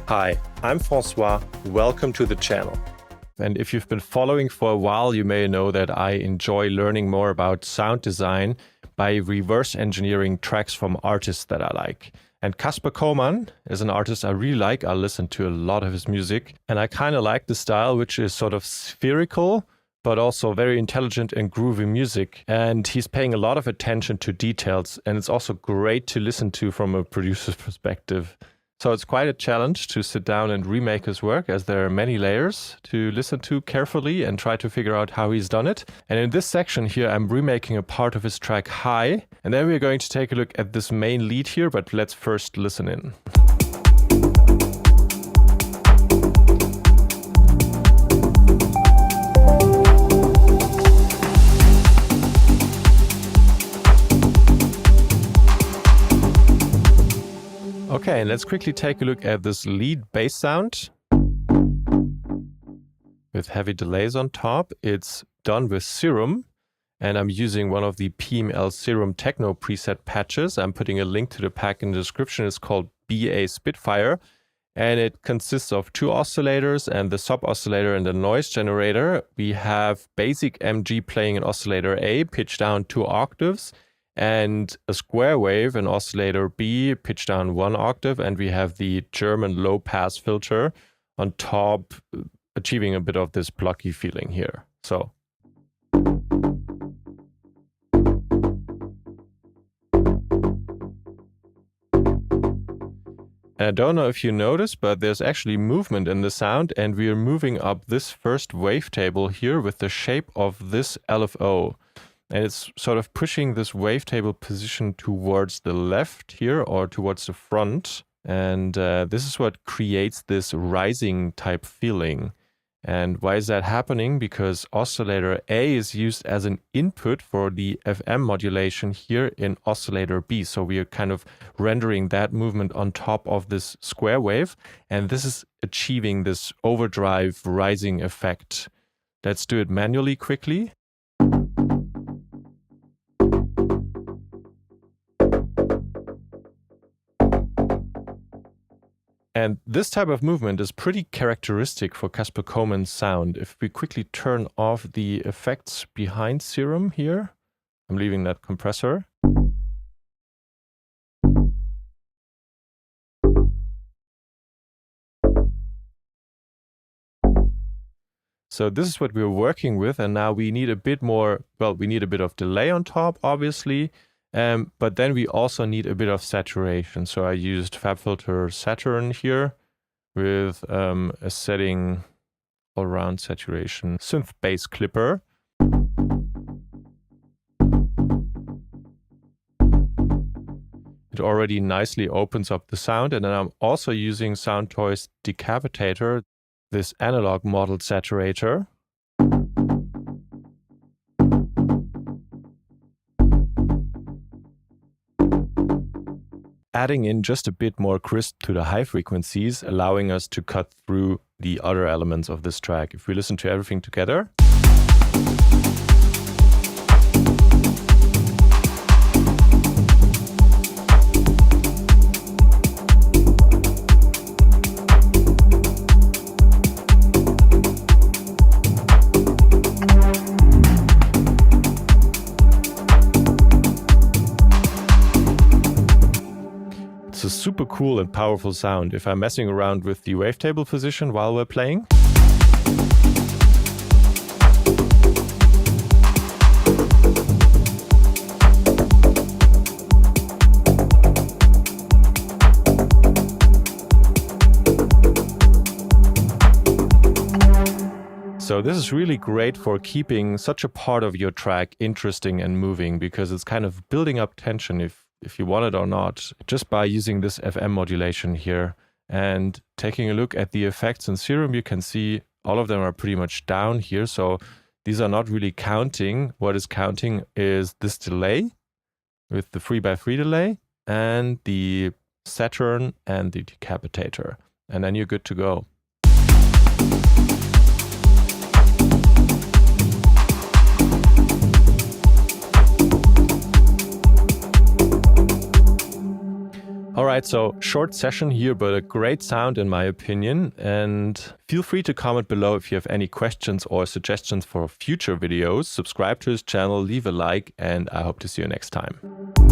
Hi, I'm Francois. Welcome to the channel. And if you've been following for a while, you may know that I enjoy learning more about sound design by reverse engineering tracks from artists that I like. And Kasper Koman is an artist I really like. I listen to a lot of his music. And I kind of like the style, which is sort of spherical, but also very intelligent and groovy music. And he's paying a lot of attention to details. And it's also great to listen to from a producer's perspective. So it's quite a challenge to sit down and remake his work, as there are many layers to listen to carefully and try to figure out how he's done it. And in this section here, I'm remaking a part of his track High. And then we're going to take a look at this main lead here, but let's first listen in. Okay, and let's quickly take a look at this lead bass sound with heavy delays on top. It's done with Serum, and I'm using one of the PML Serum Techno preset patches. I'm putting a link to the pack in the description. It's called BA Spitfire, and it consists of 2 oscillators and the sub oscillator and the noise generator. We have basic MG playing an oscillator A, pitched down 2 octaves, and a square wave, an oscillator B, pitched down 1 octave, and we have the German low pass filter on top, achieving a bit of this blocky feeling here. So. And I don't know if you noticed, but there's actually movement in the sound, and we are moving up this first wavetable here with the shape of this LFO. And it's sort of pushing this wavetable position towards the left here, or towards the front. And this is what creates this rising type feeling. And why is that happening? Because oscillator A is used as an input for the FM modulation here in oscillator B. So we are kind of rendering that movement on top of this square wave. And this is achieving this overdrive rising effect. Let's do it manually quickly. And this type of movement is pretty characteristic for Kasper Koman's sound. If we quickly turn off the effects behind Serum here, I'm leaving that compressor. So this is what we're working with, and now we need a bit more, well, we need a bit of delay on top, obviously. But then we also need a bit of saturation. So I used FabFilter Saturn here with a setting all around saturation synth bass clipper. It already nicely opens up the sound. And then I'm also using Soundtoys Decapitator, this analog modeled saturator. Adding in just a bit more crisp to the high frequencies, allowing us to cut through the other elements of this track. If we listen to everything together. It's a super cool and powerful sound if I'm messing around with the wavetable position while we're playing. So this is really great for keeping such a part of your track interesting and moving, because it's kind of building up tension if you want it or not, just by using this FM modulation here. And taking a look at the effects in Serum, you can see all of them are pretty much down here. So these are not really counting. What is counting is this delay with the 3x3 delay and the Saturn and the Decapitator. And then you're good to go. All right, so short session here, but a great sound in my opinion. And feel free to comment below if you have any questions or suggestions for future videos. Subscribe to his channel, leave a like, and I hope to see you next time.